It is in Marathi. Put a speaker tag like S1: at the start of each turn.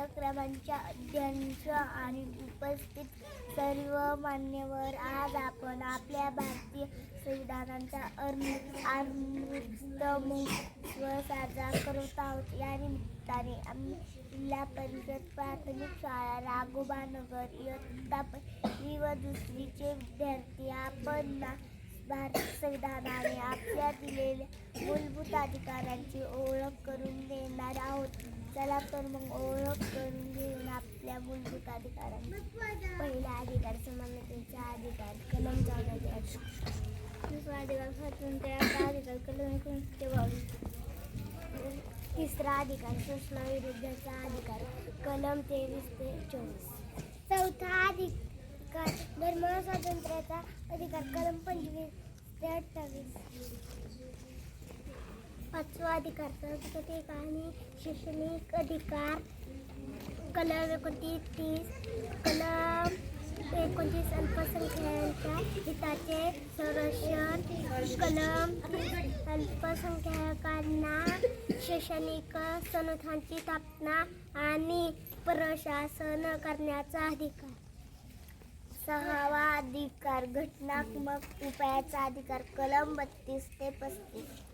S1: कार्यक्रमांच्या अध्यक्ष आणि उपस्थित सर्व मान्यवर, आज आपण आपल्या भारतीय संविधानाचा अमृत महोत्सव साजरा करत आहोत. या निमित्ताने आम्ही जिल्हा परिषद प्राथमिक शाळा राघोबानगर इयत्ता पहिली व दुसरीचे विद्यार्थी आपण भारतीय संविधानाने आपल्या दिलेल्या मूलभूत अधिकारांची ओळख करून देणार आहोत. चला तर मग ओळख करून घेऊन आपल्या मूलभूत अधिकारांची. पहिला अधिकार समानतेचा अधिकार कलम 14. दुसरा अधिकार स्वातंत्र्याचा अधिकार कलम 1922. तिसरा अधिकार शोषणाविरुद्धचा अधिकार कलम 23 ते 24. चौथा अधिकार धर्म स्वातंत्र्याचा अधिकार कलम 25 ते 28. पाचवा अधिकार सांस्कृतिक आणि शैक्षणिक अधिकार कलम 29. कलम 29 अल्पसंख्याकांच्या हिताचे संरक्षण. कलम 30 अल्पसंख्याकांना शैक्षणिक संस्थांची स्थापना आणि प्रशासन करण्याचा अधिकार. सहावा अधिकार घटनात्मक उपायाचा अधिकार कलम 32 ते 35.